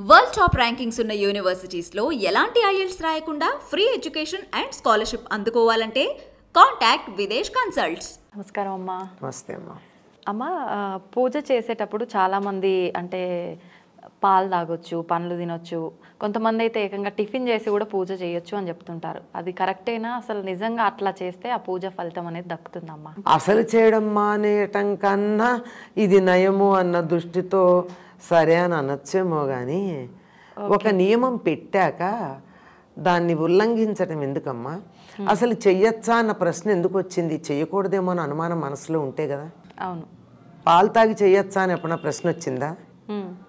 World top rankings ఉన్న universities లో ఎలాంటి ఐఎల్స్ రాయకుండా ఫ్రీ ఎడ్యుకేషన్ అండ్ స్కాలర్షిప్ అందుకోవాలంటే కాంటాక్ట్ విదేశ్ కన్సల్ట్స్. నమస్కారం అమ్మా. నమస్తే అమ్మా. అమ్మ, పూజ చేసేటప్పుడు చాలామంది అంటే పాలు తాగొచ్చు, పండ్లు తినొచ్చు, కొంతమంది అయితే ఏకంగా టిఫిన్ చేసి కూడా పూజ చేయొచ్చు అని చెప్తుంటారు. అది కరెక్టేనా? అసలు నిజంగా అట్లా చేస్తే ఆ పూజ ఫలితం అనేది దక్కుతుందమ్మా? అసలు చేయడం మానేయటం కన్నా ఇది నయము అన్న దృష్టితో సరే అని అనొచ్చేమో కానీ ఒక నియమం పెట్టాక దాన్ని ఉల్లంఘించడం ఎందుకమ్మా? అసలు చెయ్యొచ్చా అన్న ప్రశ్న ఎందుకు వచ్చింది? చెయ్యకూడదేమో అని అనుమానం మనసులో ఉంటే కదా. అవును. పాలు తాగి చెయ్యొచ్చా అని ఎప్పుడన్నా ప్రశ్న వచ్చిందా?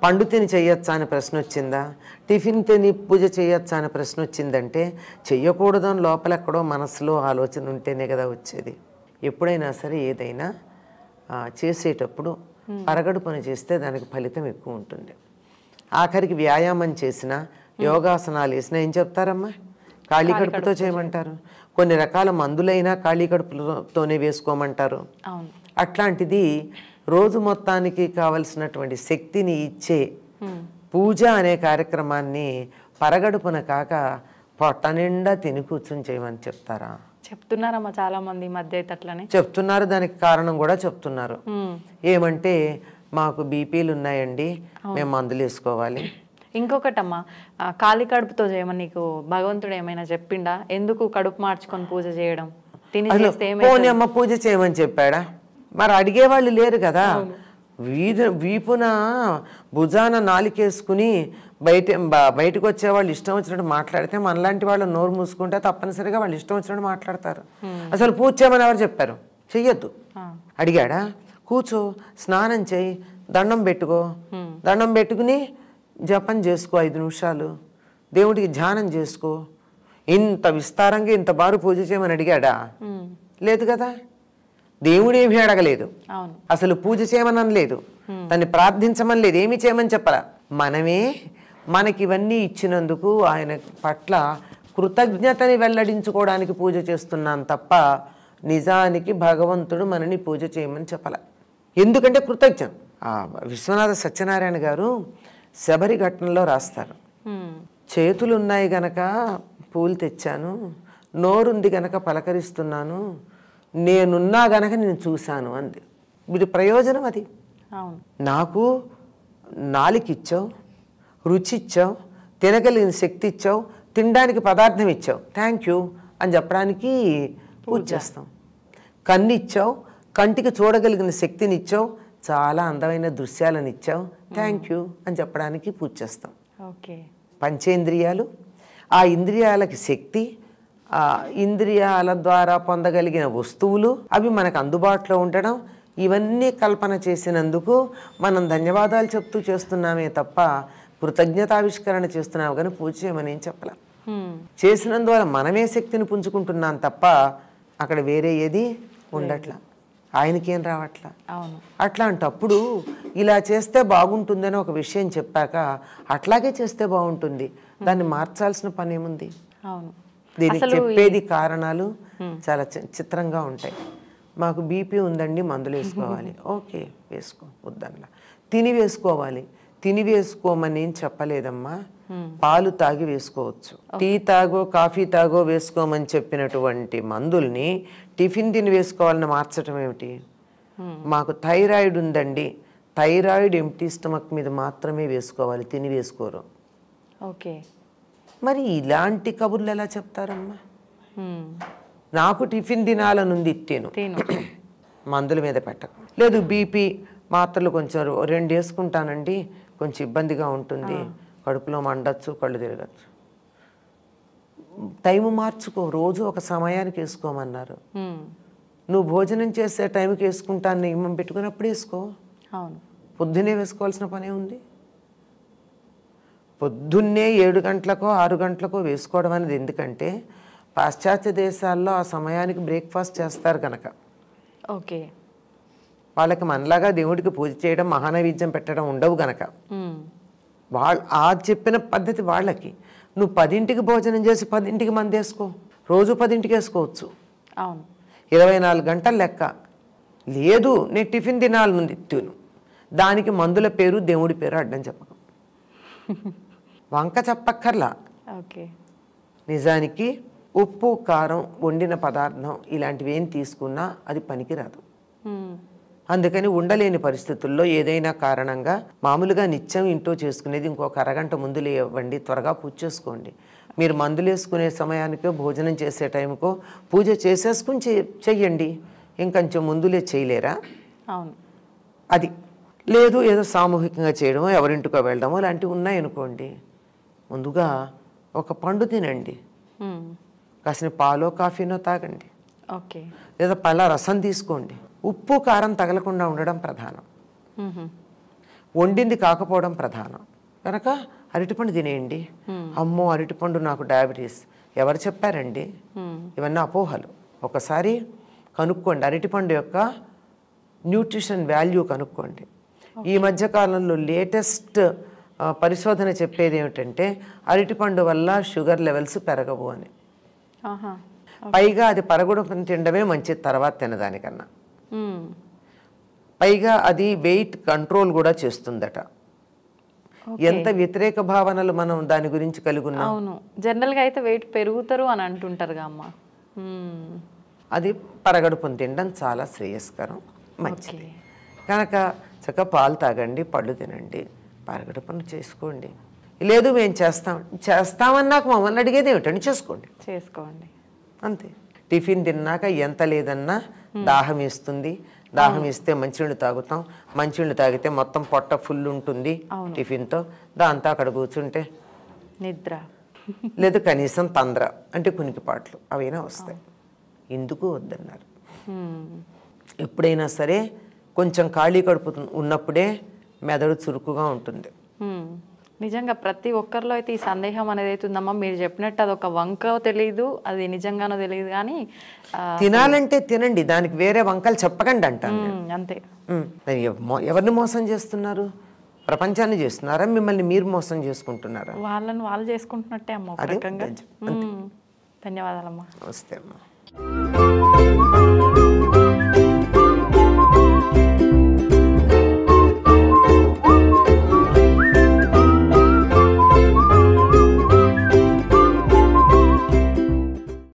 పండు తిని చెయ్యొచ్చా అని ప్రశ్న వచ్చిందా? టిఫిన్ తిని పూజ చేయొచ్చా అని ప్రశ్న వచ్చిందంటే చెయ్యకూడదని లోపల ఎక్కడో మనసులో ఆలోచన ఉంటేనే కదా వచ్చేది. ఎప్పుడైనా సరే ఏదైనా చేసేటప్పుడు పరగడుపున చేస్తే దానికి ఫలితం ఎక్కువ ఉంటుంది. ఆఖరికి వ్యాయామం చేసినా, యోగాసనాలు వేసినా ఏం చెప్తారమ్మా? ఖాళీ కడుపుతో చేయమంటారు. కొన్ని రకాల మందులైనా ఖాళీ కడుపుతోనే వేసుకోమంటారు. అట్లాంటిది రోజు మొత్తానికి కావలసినటువంటి శక్తిని ఇచ్చే పూజ అనే కార్యక్రమాన్ని పరగడుపున కాక పొట్ట నిండా తిని కూర్చుని చేయమని చెప్తారా? చెప్తున్నారమ్మా చాలా మంది మధ్య అయితే అట్లనే చెప్తున్నారు. దానికి కారణం కూడా చెప్తున్నారు. ఏమంటే మాకు బీపీలు ఉన్నాయండి, మేము మందులు వేసుకోవాలి. ఇంకొకటమ్మా, ఖాళీ కడుపుతో చేయమని నీకు భగవంతుడు ఏమైనా చెప్పిండా? ఎందుకు కడుపు మార్చుకొని పూజ చేయడం? పోనీ అమ్మ పూజ చేయమని చెప్పాడా? మరి అడిగేవాళ్ళు లేరు కదా. వీపున భుజాన నాలికేసుకుని బయటకు వచ్చేవాళ్ళు ఇష్టం వచ్చినట్టు మాట్లాడితే మనలాంటి వాళ్ళు నోరు మూసుకుంటే తప్పనిసరిగా వాళ్ళు ఇష్టం వచ్చినట్టు మాట్లాడతారు. అసలు పూజ చేయమని ఎవరు చెప్పారు? చెయ్యొద్దు. అడిగాడా? కూర్చో, స్నానం చేయి, దండం పెట్టుకో, దండం పెట్టుకుని జపం చేసుకో 5 నిమిషాలు, దేవుడికి ధ్యానం చేసుకో. ఇంత విస్తారంగా ఇంత బారు పూజ చేయమని అడిగాడా? లేదు కదా. దేవుడేమీ అడగలేదు, అసలు పూజ చేయమని అనలేదు, దాన్ని ప్రార్థించమని లేదు, ఏమి చేయమని చెప్పరా. మనమే మనకి ఇవన్నీ ఇచ్చినందుకు ఆయన పట్ల కృతజ్ఞతని వెల్లడించుకోవడానికి పూజ చేస్తున్నాం తప్ప నిజానికి భగవంతుడు మనని పూజ చేయమని చెప్పాల. ఎందుకంటే కృతజ్ఞం. విశ్వనాథ సత్యనారాయణ గారు శబరి ఘట్టంలో రాస్తారు, చేతులు ఉన్నాయి గనక పూలు తెచ్చాను, నోరుంది గనక పలకరిస్తున్నాను, నేనున్నా గనక నేను చూశాను అంది. వీడి ప్రయోజనం అది. నాకు నాలుకిచ్చావు, రుచి ఇచ్చావు, తినగలిగిన శక్తి ఇచ్చావు, తినడానికి పదార్థం ఇచ్చావు, థ్యాంక్ యూ అని చెప్పడానికి పూజ చేస్తాం. కన్ను ఇచ్చావు, కంటికి చూడగలిగిన శక్తిని ఇచ్చావు, చాలా అందమైన దృశ్యాలను ఇచ్చావు, థ్యాంక్ యూ అని చెప్పడానికి పూజ చేస్తాం. పంచేంద్రియాలు, ఆ ఇంద్రియాలకి శక్తి, ఆ ఇంద్రియాల ద్వారా పొందగలిగిన వస్తువులు అవి మనకు అందుబాటులో ఉండడం, ఇవన్నీ కల్పన చేసినందుకు మనం ధన్యవాదాలు చెప్తూ చేస్తున్నామే తప్ప కృతజ్ఞతావిష్కరణ చేస్తున్నాము కానీ పూజ చేయమని ఏం చెప్పలేం. చేసినందువల్ల మనమే శక్తిని పుంజుకుంటున్నాం తప్ప అక్కడ వేరే ఏది ఉండట్లా, ఆయనకేం రావట్లా. అట్లాంటప్పుడు ఇలా చేస్తే బాగుంటుందని ఒక విషయం చెప్పాక అట్లాగే చేస్తే బాగుంటుంది, దాన్ని మార్చాల్సిన పని ఏముంది? దీనికి చెప్పేది కారణాలు చాలా చిత్రంగా ఉంటాయి. మాకు బీపీ ఉందండి, మందులు వేసుకోవాలి, ఓకే వేసుకో, వద్దనలా. తిని వేసుకోవాలి, తిని వేసుకోమని ఏం చెప్పలేదమ్మా. పాలు తాగి వేసుకోవచ్చు, టీ తాగో కాఫీ తాగో వేసుకోమని చెప్పినటువంటి మందుల్ని టిఫిన్ తిని వేసుకోవాలని మార్చడం ఏమిటి? మాకు థైరాయిడ్ ఉందండి, థైరాయిడ్ ఎంప్టీ స్టమక్ మీద మాత్రమే వేసుకోవాలి, తిని వేసుకోరు. మరి ఇలాంటి కబుర్లు ఎలా చెప్తారమ్మా? నాకు టిఫిన్ తినాలనుంది, తిను, మందుల మీద పెట్టకు. లేదు బీపీ మాత్రలు కొంచెం 2 వేసుకుంటానండి, కొంచెం ఇబ్బందిగా ఉంటుంది, కడుపులో మండచ్చు, కళ్ళు తిరగచ్చు. టైము మార్చుకో, రోజు ఒక సమయానికి వేసుకోమన్నారు. నువ్వు భోజనం చేసే టైంకి వేసుకుంటాను నియమం పెట్టుకున్నప్పుడు వేసుకో. పొద్దున్నే వేసుకోవాల్సిన పనే ఉంది. పొద్దున్నే 7 గంటలకో 6 గంటలకో వేసుకోవడం అనేది ఎందుకంటే పాశ్చాత్య దేశాల్లో ఆ సమయానికి బ్రేక్ఫాస్ట్ చేస్తారు కనుక. వాళ్ళకి మనలాగా దేవుడికి పూజ చేయడం, మహానైవేద్యం పెట్టడం ఉండవు గనక ఆ చెప్పిన పద్ధతి వాళ్ళకి. నువ్వు 10ంటికి భోజనం చేసి 10ంటికి మంది వేసుకో, రోజు 10ంటికి వేసుకోవచ్చు. 24 గంటల లెక్క లేదు. నేను టిఫిన్ తినాలనుంది, తిను. దానికి మందుల పేరు దేవుడి పేరు అడ్డం చెప్పకం. వంక చెప్పక్కర్లా. ఓకే. నిజానికి ఉప్పు కారం వండిన పదార్థం ఇలాంటివి ఏం తీసుకున్నా అది పనికిరాదు. అందుకని ఉండలేని పరిస్థితుల్లో ఏదైనా కారణంగా మామూలుగా నిత్యం ఇంట్లో చేసుకునేది ఇంకొక అరగంట ముందు లేవండి, త్వరగా పూజ చేసుకోండి. మీరు మందులు వేసుకునే సమయానికో భోజనం చేసే టైంకో పూజ చేసేసుకుని చెయ్యండి. ఇంకొంచెం ముందులే చేయలేరా? అవును. అది లేదు, ఏదో సామూహికంగా చేయడమో ఎవరింటికో వెళ్ళడమో లాంటివి ఉన్నాయనుకోండి, ముందుగా ఒక పండు తినండి, కాసిన పాలో కాఫీనో తాగండి, ఓకే, లేదా పళ్ళ రసం తీసుకోండి. ఉప్పు కారం తగలకుండా ఉండడం ప్రధానం, వండింది కాకపోవడం ప్రధానం. కనుక అరటిపండు తినేయండి. అమ్మో అరటిపండు నాకు డయాబెటీస్ ఎవరు చెప్పారండి? ఇవన్నీ అపోహలు. ఒకసారి కనుక్కోండి, అరటిపండు యొక్క న్యూట్రిషన్ వాల్యూ కనుక్కోండి. ఈ మధ్యకాలంలో లేటెస్ట్ పరిశోధన చెప్పేది ఏమిటంటే అరటిపండు వల్ల షుగర్ లెవెల్స్ పెరగవు అని. పైగా అది పరగడుపున తినడమే మంచిది తర్వాత తినదానికన్నా. పైగా అది వెయిట్ కంట్రోల్ కూడా చేస్తుందట. ఎంత వ్యతిరేక భావనలు మనం దాని గురించి కలిగి ఉన్నాం. అవును, జనరల్గా అయితే వెయిట్ పెరుగుతారు అని అంటుంటారుగా అమ్మ. అది పరగడుపున తినడం చాలా శ్రేయస్కరం, మంచిది. కనుక చక్కగా పాలు తాగండి, పళ్ళు తినండి, పరగడుపున చేసుకోండి. లేదు మేము చేస్తామన్నాక మమ్మల్ని అడిగేది ఏమిటండి, చేసుకోండి అంతే. టిఫిన్ తిన్నాక ఎంత లేదన్నా దాహం వేస్తుంది, దాహం వేస్తే మంచినీళ్ళు తాగుతాం, మంచినీళ్ళు తాగితే మొత్తం పొట్ట ఫుల్ ఉంటుంది టిఫిన్తో. దాంతో అక్కడ కూర్చుంటే నిద్ర లేదు కనీసం తంద్ర అంటే కునికిపాట్లు అవైనా వస్తాయి. ఎందుకు వద్దన్నారు. ఎప్పుడైనా సరే కొంచెం ఖాళీ కడుపు ఉన్నప్పుడే మెదడు చురుకుగా ఉంటుంది. నిజంగా ప్రతి ఒక్కరిలో అయితే ఈ సందేహం అనేది అవుతుందమ్మా. మీరు చెప్పినట్టు అది ఒక వంక తెలియదు, అది నిజంగానో తెలియదు, కానీ తినాలంటే తినండి, దానికి వేరే వంకలు చెప్పకండి అంటాను. అంతే. ఎవరిని మోసం చేస్తున్నారు? ప్రపంచాన్ని చేస్తున్నారా? మిమ్మల్ని మీరు మోసం చేసుకుంటున్నారా? వాళ్ళని వాళ్ళు చేసుకుంటున్నట్టే అమ్మ. ధన్యవాదాలమ్మా. నమస్తే అమ్మా.